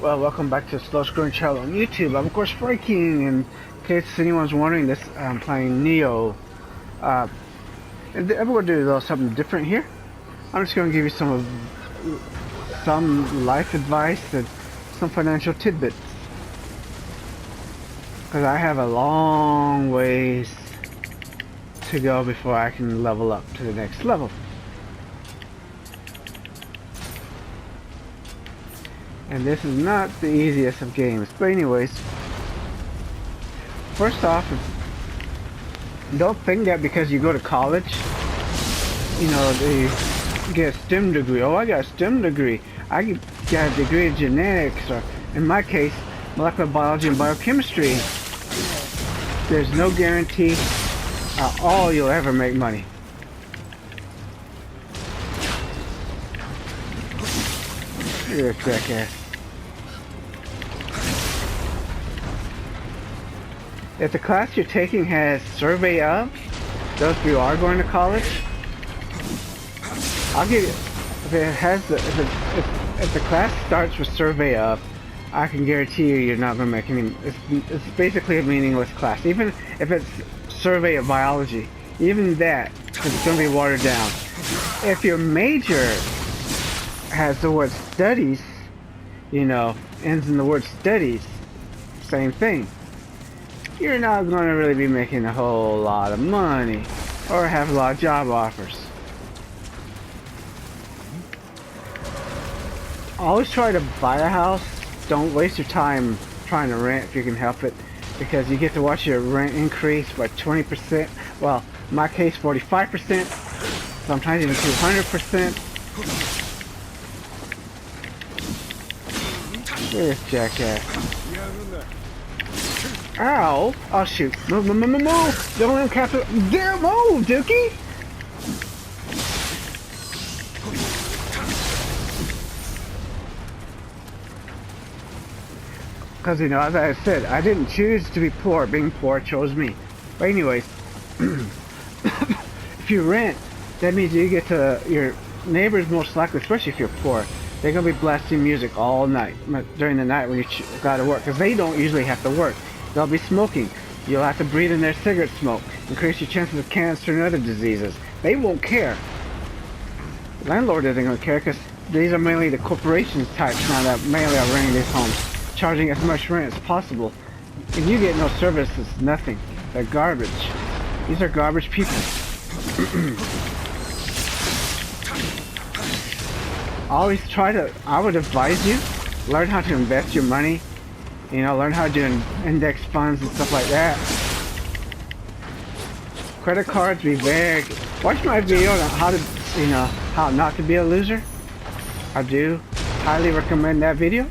Well, welcome back to Slow Scrolling Channel on YouTube. I'm of course Breaking, and in case anyone's wondering, this I'm playing Nioh. And I'm going to do a little something different here. I'm just going to give you some life advice and some financial tidbits, because I have a long ways to go before I can level up to the next level. And this is not the easiest of games. But anyways, first off, don't think that because you go to college, you know, they get a STEM degree. Oh, I got a STEM degree. I got a degree in genetics, or in my case, molecular biology and biochemistry. There's no guarantee at all you'll ever make money. You're a jackass. If the class you're taking has survey of, those of you are going to college, I'll give you, if it has if the class starts with survey of, I can guarantee you're not going to make any. It's basically a meaningless class. Even if it's survey of biology, even that, because it's going to be watered down. If your major has the word studies, you know, ends in the word studies, same thing. You're not going to really be making a whole lot of money or have a lot of job offers. Always try to buy a house. Don't waste your time trying to rent if you can help it, because you get to watch your rent increase by 20%. Well, in my case, 45%, sometimes even 200%. This jackass. Ow! Oh shoot! Move! Don't let him capture. There, move, Dookie! Because, you know, as I said, I didn't choose to be poor. Being poor chose me. But anyways, if you rent, that means you get to your neighbors, most likely, especially if you're poor. They're gonna be blasting music all night during the night when you gotta work, because they don't usually have to work. They'll be smoking. You'll have to breathe in their cigarette smoke, increase your chances of cancer and other diseases. They won't care. The landlord isn't going to care, because these are mainly the corporations types now that mainly are renting these homes, charging as much rent as possible. And you get no services, nothing. They're garbage. These are garbage people. Always I would advise you, learn how to invest your money. You know, learn how to do index funds and stuff like that. Credit cards, be very. Watch my video on how to, you know, how not to be a loser. I do highly recommend that video.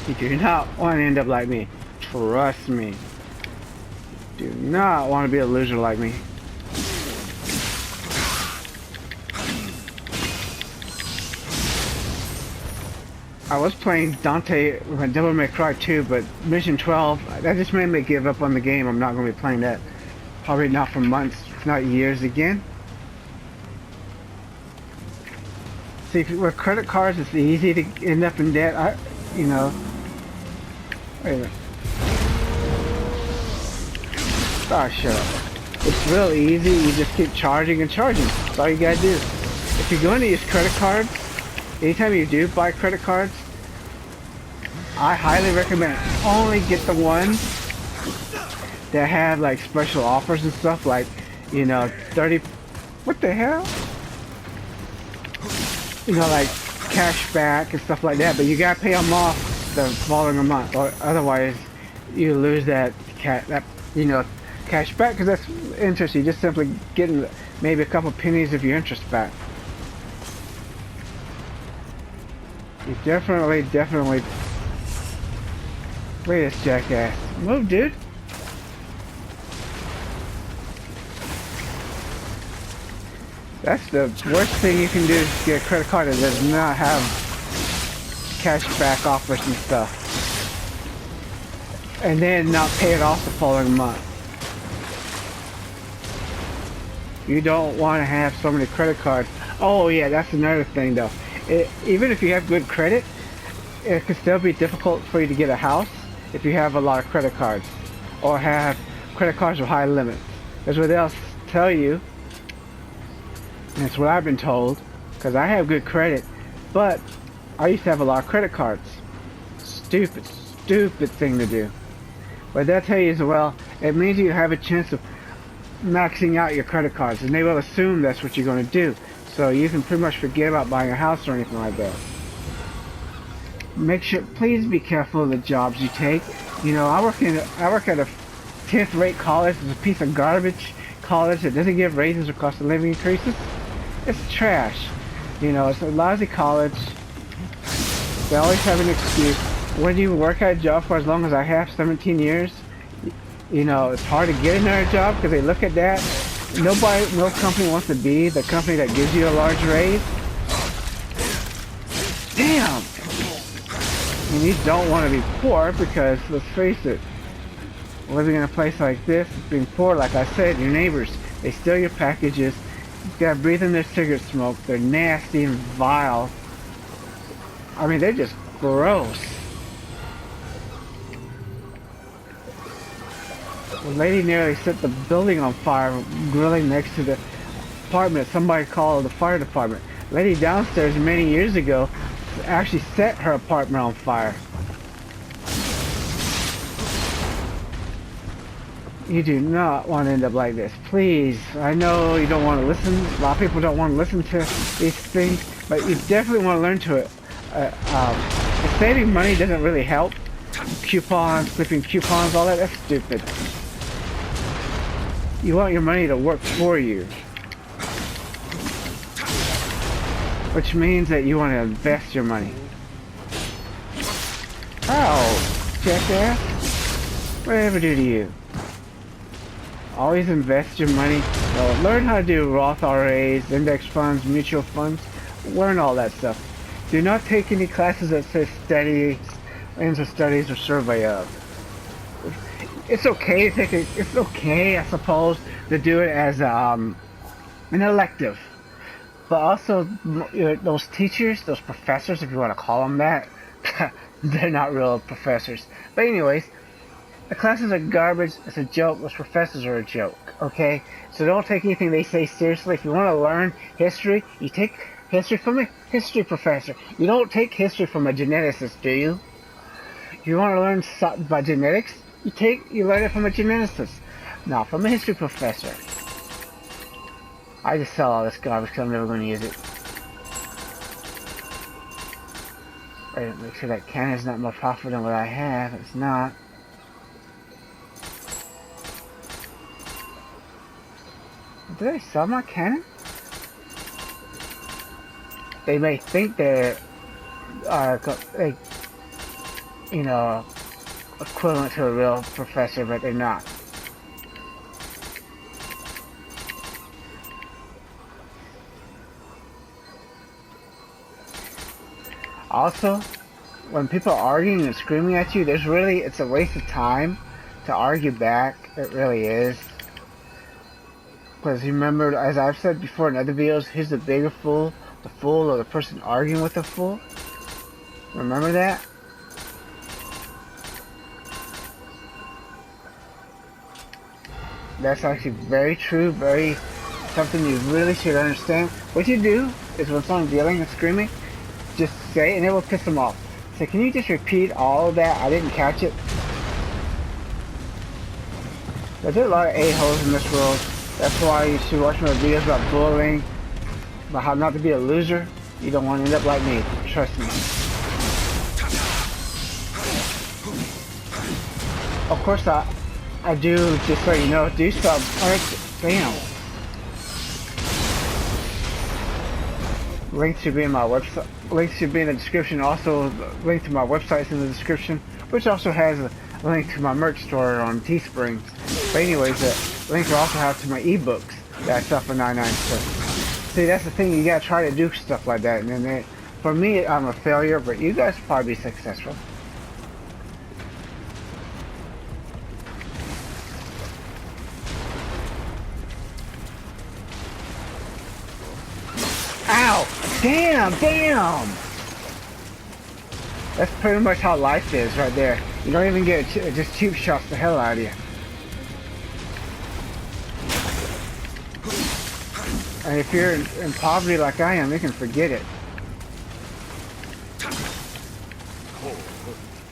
You do not want to end up like me. Trust me. Do not want to be a loser like me. I was playing Dante with Devil May Cry 2, but Mission 12, that just made me give up on the game. I'm not going to be playing that. Probably not for months, if not years again. See, with credit cards, it's easy to end up in debt. You know. Wait a minute. Oh, shut up. It's real easy. You just keep charging and charging. That's all you gotta do. If you're going to use credit cards, anytime you do buy credit cards, I highly recommend only get the ones that have like special offers and stuff, like, you know, 30, what the hell? You know, like cash back and stuff like that, but you gotta pay them off the following month, or otherwise you lose that you know, cash back, because that's interest. You just simply getting maybe a couple pennies of your interest back. You definitely. Wait, this jackass. Move, dude. That's the worst thing you can do is get a credit card that does not have cash back offers and stuff. And then not pay it off the following month. You don't want to have so many credit cards. Oh yeah, that's another thing though. Even if you have good credit, it can still be difficult for you to get a house if you have a lot of credit cards or have credit cards with high limits. That's what they'll tell you, and it's what I've been told, because I have good credit, but I used to have a lot of credit cards. Stupid, stupid thing to do. But they'll tell you as well, it means you have a chance of maxing out your credit cards, and they will assume that's what you're going to do. So you can pretty much forget about buying a house or anything like that. Make sure, please be careful of the jobs you take. You know, I work at a 10th rate college. It's a piece of garbage college that doesn't give raises or cost of living increases. It's trash. You know, it's a lousy college. They always have an excuse. When you work at a job for as long as I have, 17 years, you know, it's hard to get another job because they look at that. No company wants to be the company that gives you a large raise. Damn! And you don't want to be poor because, let's face it, living in a place like this, being poor, like I said, your neighbors, they steal your packages, you gotta breathe in their cigarette smoke, they're nasty and vile. I mean, they're just gross. The lady nearly set the building on fire, grilling next to the apartment. Somebody called the fire department. The lady downstairs many years ago actually set her apartment on fire. You do not want to end up like this. Please, I know you don't want to listen. A lot of people don't want to listen to these things, but you definitely want to learn to it. Saving money doesn't really help. Coupons, clipping coupons, all that, that's stupid. You want your money to work for you. Which means that you want to invest your money. Oh, jackass. What did I ever do to you? Always invest your money. Learn how to do Roth IRAs, index funds, mutual funds. Learn all that stuff. Do not take any classes that say studies, ends of studies, or survey of. It's okay to take it. It's okay, I suppose, to do it as an elective. But also, those teachers, those professors, if you want to call them that, they're not real professors. But anyways, the classes are garbage. It's a joke. Those professors are a joke. Okay, so don't take anything they say seriously. If you want to learn history, you take history from a history professor. You don't take history from a geneticist, do you? If you want to learn something about genetics, you learn it from a geneticist, not from a history professor. I just sell all this garbage because I'm never going to use it. Right, make sure that cannon's not more powerful than what I have. It's not. Did I sell my cannon? They may think they're, you know, equivalent to a real professor, but they're not. Also, when people are arguing and screaming at you, it's a waste of time to argue back. It really is. Because remember, as I've said before in other videos, who's the bigger fool? The fool or the person arguing with the fool? Remember that? That's actually very true, something you really should understand. What you do is when someone's yelling and screaming, just say it and it will piss them off. So can you just repeat all of that? I didn't catch it. There's a lot of a-holes in this world. That's why you should watch my videos about bullying, about how not to be a loser. You don't want to end up like me. Trust me. Of course, I do, just so you know, do sub. Damn. Links should be in my website. Links should be in the description. Also, link to my website is in the description, which also has a link to my merch store on Teespring. But anyways, the link will also have to my ebooks that I sell for 99 cents. See, that's the thing. You gotta try to do stuff like that, and then for me, I'm a failure. But you guys will probably be successful. Ow! Damn! That's pretty much how life is right there. You don't even get it just cheap shots the hell out of you. And if you're in poverty like I am, you can forget it.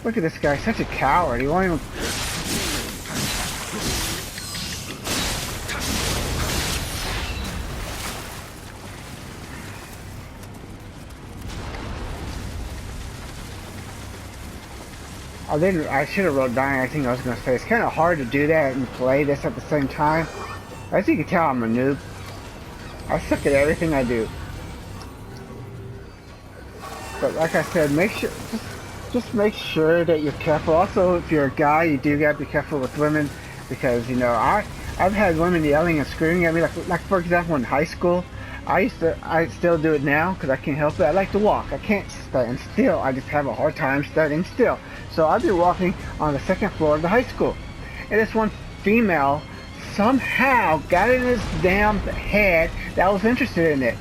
Look at this guy, such a coward. He won't even... I should have wrote down anything I was going to say. It's kind of hard to do that and play this at the same time. As you can tell, I'm a noob. I suck at everything I do. But like I said, make sure, just make sure that you're careful. Also, if you're a guy, you do gotta be careful with women, because you know I've had women yelling and screaming at me. Like for example, in high school, I still do it now because I can't help it. I like to walk. I can't stand still. I just have a hard time standing still. So I'd be walking on the second floor of the high school, and this one female somehow got in his damn head that I was interested in it.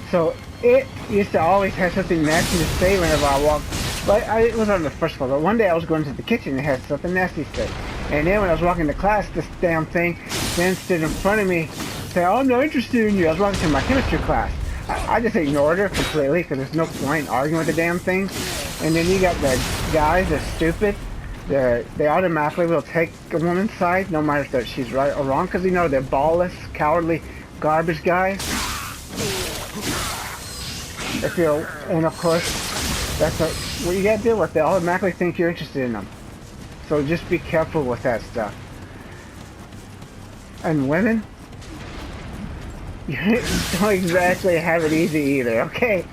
So it used to always have something nasty to say whenever I walked. But it was on the first floor. But one day I was going to the kitchen and it had something nasty to say. And then when I was walking to class, this damn thing then stood in front of me, said, "Oh, I'm not interested in you." I was walking to my chemistry class. I just ignored her completely because there's no point arguing with the damn thing. And then you got the guys that are stupid. They automatically will take a woman's side, no matter if she's right or wrong, because you know they're ballless, cowardly, garbage guys. And of course, that's what you gotta deal with. They automatically think you're interested in them. So just be careful with that stuff. And women, you don't exactly have it easy either, okay?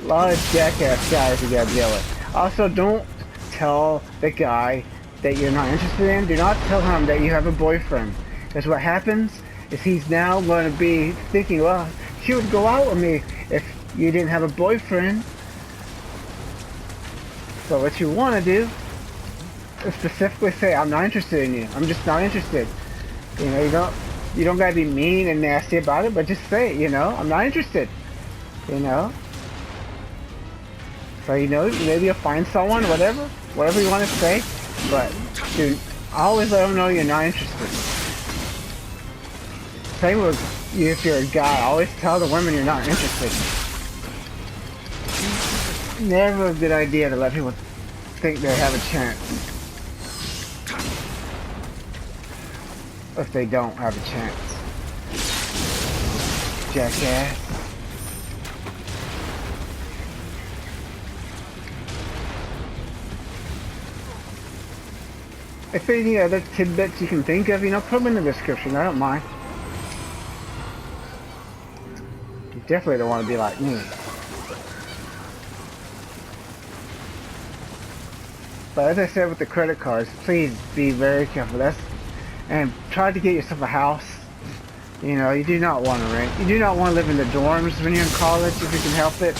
A lot of jackass guys you gotta deal with. Also, don't tell the guy that you're not interested in. Do not tell him that you have a boyfriend. Because what happens is he's now going to be thinking, well, she would go out with me if you didn't have a boyfriend. So what you want to do is specifically say, I'm not interested in you. I'm just not interested. You know, you don't gotta be mean and nasty about it, but just say, you know, I'm not interested. You know? So, you know, maybe you'll find someone, whatever you want to say, but dude, always let them know you're not interested. Same with you if you're a guy, always tell the women you're not interested. Never a good idea to let people think they have a chance if they don't have a chance. Jackass. If any other tidbits you can think of, you know, put them in the description. I don't mind. You definitely don't want to be like me. But as I said with the credit cards, please be very careful. And try to get yourself a house. You know, you do not want to rent. You do not want to live in the dorms when you're in college if you can help it.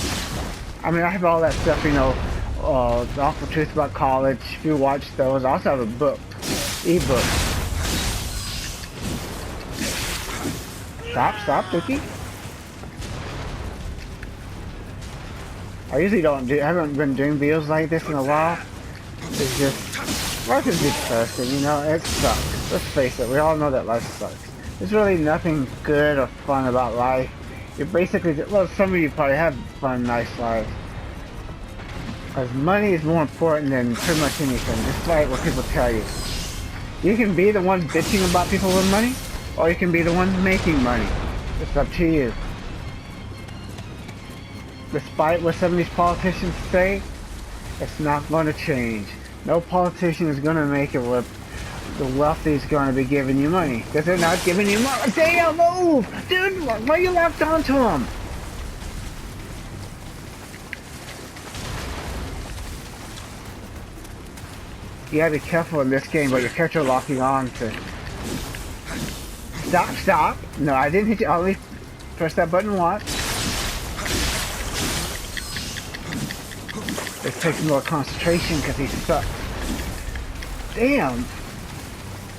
I mean, I have all that stuff, you know. The Awful Truth About College, if you watch those. I also have a book, ebook. Stop, Dookie. I usually I haven't been doing videos like this in a while. It's just, life is depressing, you know, it sucks. Let's face it, we all know that life sucks. There's really nothing good or fun about life. You're basically, well, some of you probably have fun, nice lives. Because money is more important than pretty much anything, despite what people tell you. You can be the one bitching about people with money, or you can be the one making money. It's up to you. Despite what some of these politicians say, it's not going to change. No politician is going to make it where the wealthy is going to be giving you money. Because they're not giving you money. Damn, move! Dude, why are you locked onto them? You gotta be careful in this game, but your character locking on to... Stop! No, I didn't hit you. I'll press that button once. This takes more concentration because he sucks. Damn!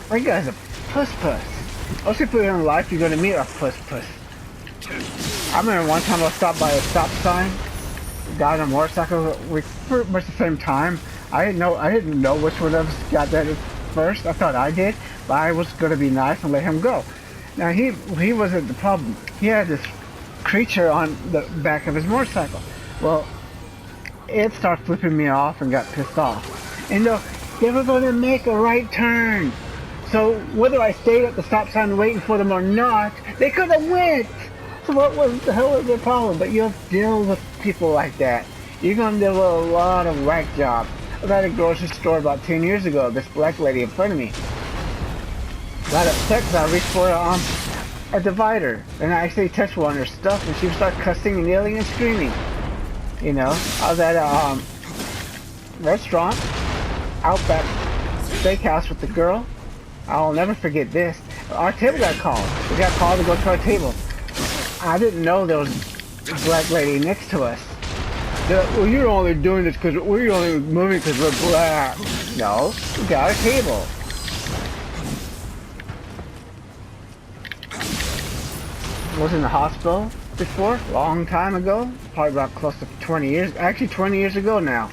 That guy's a puss. Also, if you're in life, you're gonna meet a puss. I remember one time I stopped by a stop sign, got on a motorcycle. We pretty much the same time. I didn't know which one of us got that first. I thought I did, but I was gonna be nice and let him go. Now he wasn't the problem. He had this creature on the back of his motorcycle. Well, it started flipping me off and got pissed off. And they were gonna make a right turn. So whether I stayed at the stop sign waiting for them or not, they could have went. So what was the hell was their problem? But you'll deal with people like that. You're gonna deal with a lot of whack jobs. I was at a grocery store about 10 years ago. This black lady in front of me got upset because I reached for a divider, and I actually touched one of her stuff, and she started cussing and yelling and screaming. You know, I was at a restaurant, Outback Steakhouse with the girl. I'll never forget this. Our table got called. We got called to go to our table. I didn't know there was a black lady next to us. They're like, well, you're only doing this because we're only moving because we're black. No, we got our table. I was in the hospital before, long time ago, probably about close to 20 years, actually 20 years ago now.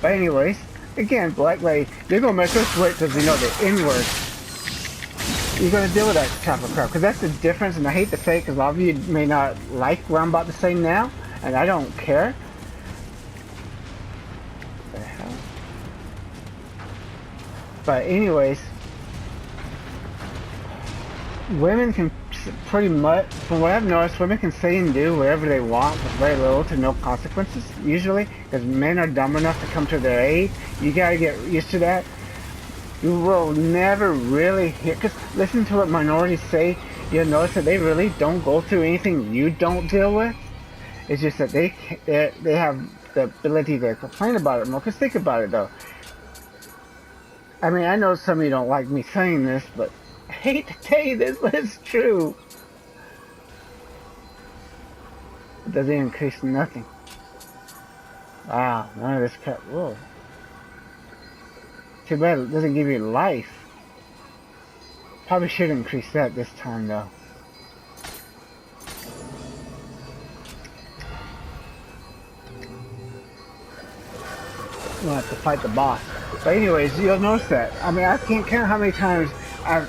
But anyways, again, black lady, they're gonna make us wait because they know the N-word. You're gonna deal with that type of crap, because that's the difference, and I hate to say it because a lot of you may not like what I'm about to say now, and I don't care. What the hell? But anyways, women can pretty much, from what I've noticed, women can say and do whatever they want with very little to no consequences, usually, because men are dumb enough to come to their aid. You gotta get used to that. You will never really hear, because listen to what minorities say, you'll notice that they really don't go through anything you don't deal with. It's just that they have the ability to complain about it more, because think about it though. I mean, I know some of you don't like me saying this, but I hate to tell you this, but it's true. It doesn't increase nothing. Wow, none of this crap. Whoa. Too bad it doesn't give you life. Probably should increase that this time though. We'll have to fight the boss. But anyways, you'll notice that. I mean, I can't count how many times I've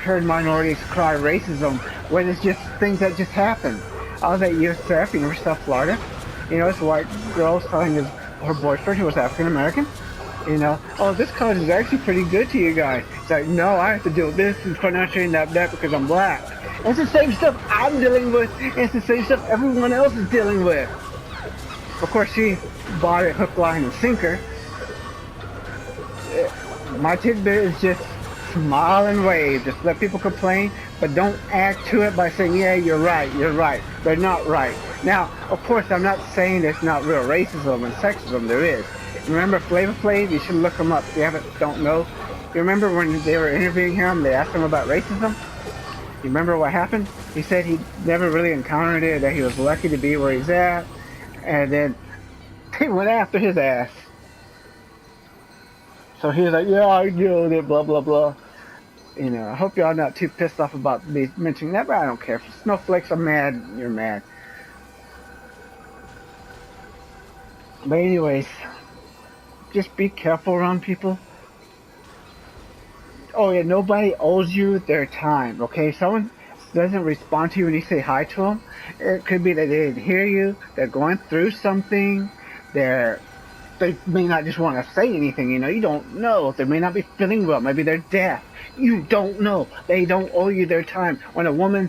heard minorities cry racism when it's just things that just happen. I was at USF, University of Florida. You know, this white girl telling her boyfriend, who was African American, you know, oh, this college is actually pretty good to you guys. It's like, no, I have to deal with this and financially and that because I'm black. It's the same stuff I'm dealing with. It's the same stuff everyone else is dealing with. Of course, she bought it hook, line, and sinker. My tidbit is just smile and wave. Just let people complain, but don't add to it by saying, yeah, you're right. They're not right. Now, of course, I'm not saying there's not real racism and sexism. There is. Remember Flavor Flav? You should look him up if you don't know. You remember when they were interviewing him, they asked him about racism? You remember what happened? He said he never really encountered it, that he was lucky to be where he's at, and then they went after his ass. So he was like, yeah, I deal with it, blah, blah, blah. You know, I hope y'all not too pissed off about me mentioning that, but I don't care. If snowflakes are mad, you're mad. But anyways, just be careful around people. Oh yeah, nobody owes you their time, okay? If someone doesn't respond to you when you say hi to them, it could be that they didn't hear you, they're going through something, they may not just want to say anything, you know, you don't know. They may not be feeling well, maybe they're deaf. You don't know. They don't owe you their time. When a woman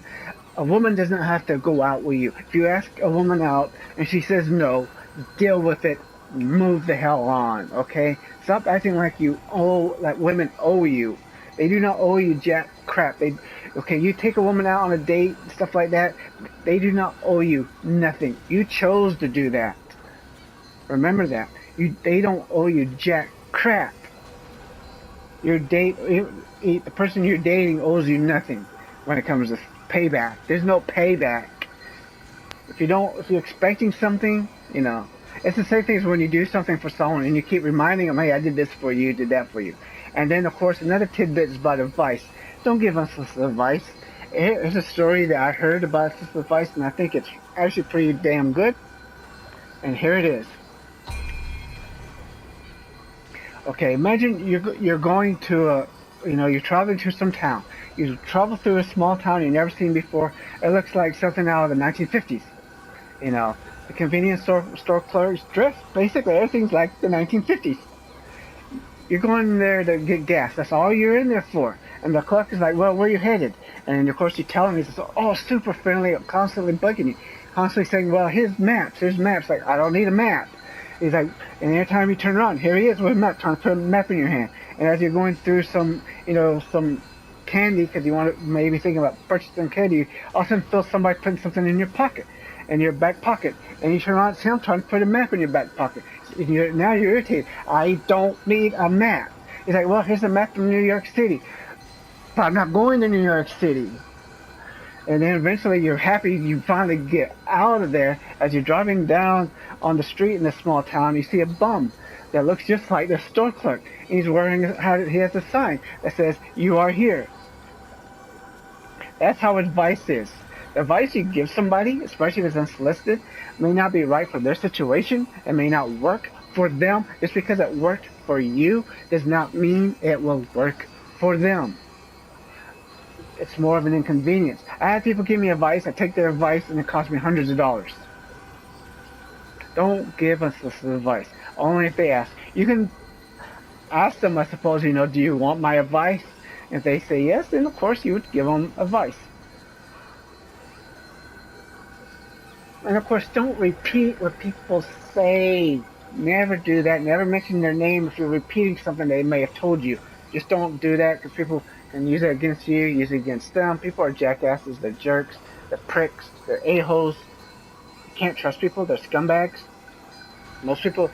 doesn't have to go out with you. If you ask a woman out and she says no, deal with it. Move the hell on, okay? Stop acting like women owe you. They do not owe you jack crap. Okay, you take a woman out on a date, stuff like that, they do not owe you nothing. You chose to do that. Remember that. They don't owe you jack crap. The person you're dating owes you nothing when it comes to payback. There's no payback. If you're expecting something, you know, it's the same thing as when you do something for someone and you keep reminding them, hey, I did this for you, did that for you. And then, of course, another tidbit is about advice. Don't give us this advice. Here's a story that I heard about this advice, and I think it's actually pretty damn good. And here it is. Okay, imagine you're going to you're traveling to some town. You travel through a small town you've never seen before. It looks like something out of the 1950s. You know, the convenience store clerks dress, basically everything's like the 1950s. You're going there to get gas. That's all you're in there for. And the clerk is like, well, where are you headed? And of course you tell him, he says, oh, super friendly, constantly bugging you. Constantly saying, well, here's maps. Like, I don't need a map. He's like, and every time you turn around, here he is with a map, trying to put a map in your hand. And as you're going through some candy, because you want to maybe thinking about purchasing candy, all of a sudden feel somebody putting something in your pocket, in your back pocket. And you turn around and see him trying to put a map in your back pocket. Now you're irritated. I don't need a map. He's like, well, here's a map from New York City. But I'm not going to New York City. And then eventually you're happy you finally get out of there. As you're driving down on the street in this small town, you see a bum that looks just like the store clerk. And he's wearing, he has a sign that says, you are here. That's how advice is. The advice you give somebody, especially if it's unsolicited, may not be right for their situation. It may not work for them. Just because it worked for you does not mean it will work for them. It's more of an inconvenience. I have people give me advice, I take their advice, and it costs me hundreds of dollars. Don't give unsolicited advice. Only if they ask. You can ask them, I suppose, do you want my advice? If they say yes, then of course you would give them advice. And of course, don't repeat what people say. Never do that. Never mention their name if you're repeating something they may have told you. Just don't do that, because people can use it against you, use it against them. People are jackasses, they're jerks, they're pricks, they're a-holes. You can't trust people, they're scumbags. Most people,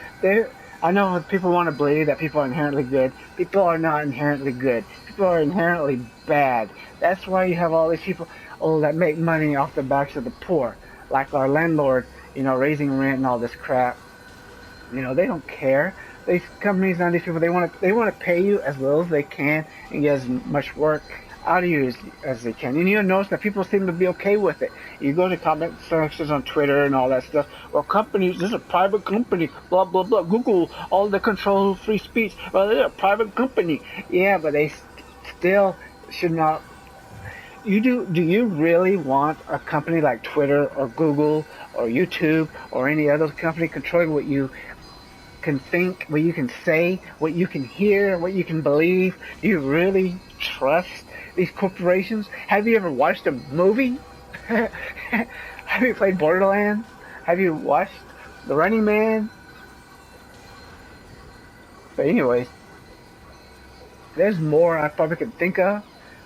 I know people want to believe that people are inherently good. People are not inherently good. People are inherently bad. That's why you have all these people, that make money off the backs of the poor. Like our landlord, raising rent and all this crap. They don't care. These companies and these people, they want to pay you as little as they can and get as much work out of you as they can. And you'll notice that people seem to be okay with it. You go to comment sections on Twitter and all that stuff. Well, companies, this is a private company, blah, blah, blah. Google, all the control free speech. Well, they're a private company. Yeah, but they still should not. Do you really want a company like Twitter or Google or YouTube or any other company controlling what you can think, what you can say, what you can hear, what you can believe? Do you really trust these corporations? Have you ever watched a movie? Have you played Borderlands? Have you watched The Running Man? But anyways, there's more I probably could think of.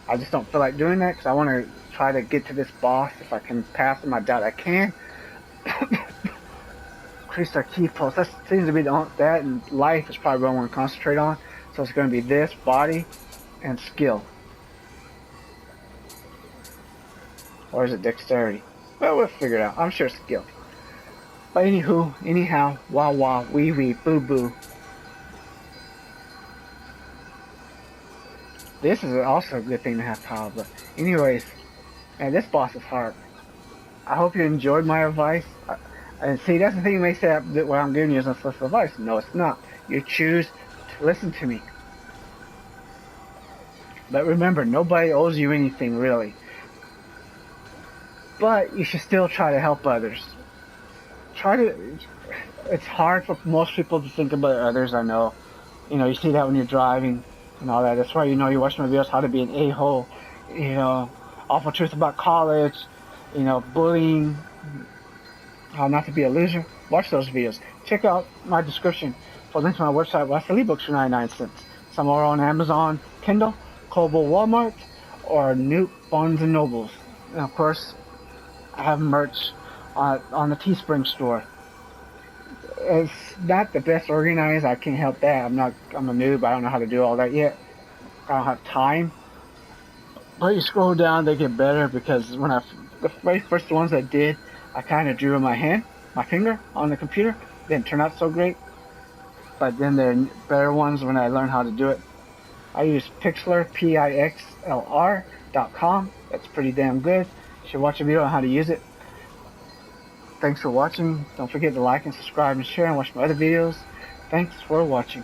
I just don't feel like doing that because I want to try to get to this boss. If I can pass him, I doubt I can. Increase our key pulse. That seems to be that, and life is probably what I want to concentrate on. So it's going to be this, body, and skill. Or is it dexterity? Well, we'll figure it out. I'm sure skill. But anyhow, wah wah, wee wee, boo boo. This is also a good thing to have power, but anyways, man, this boss is hard. I hope you enjoyed my advice. And see, that's the thing you may say that what I'm giving you is unsolicited advice. No, it's not. You choose to listen to me. But remember, nobody owes you anything, really. But you should still try to help others. It's hard for most people to think about others, I know. You see that when you're driving and all that. That's why, you watch my videos, how to be an a-hole, awful truth about college, bullying, how not to be a loser. Watch those videos. Check out my description for links to my website where I sell ebooks for 99 cents. Some are on Amazon, Kindle, Kobo, Walmart, or Newt, Barnes & Nobles. And of course, I have merch on the Teespring store. It's not the best organized. I can't help that. I'm a noob. I don't know how to do all that yet. I don't have time. But you scroll down, they get better, because the very first ones I did, I kind of drew in my finger on the computer. Didn't turn out so great. But then there are better ones when I learned how to do it. I use Pixlr, Pixlr.com. That's pretty damn good. You should watch a video on how to use it. Thanks for watching. Don't forget to like and subscribe and share and watch my other videos. Thanks for watching.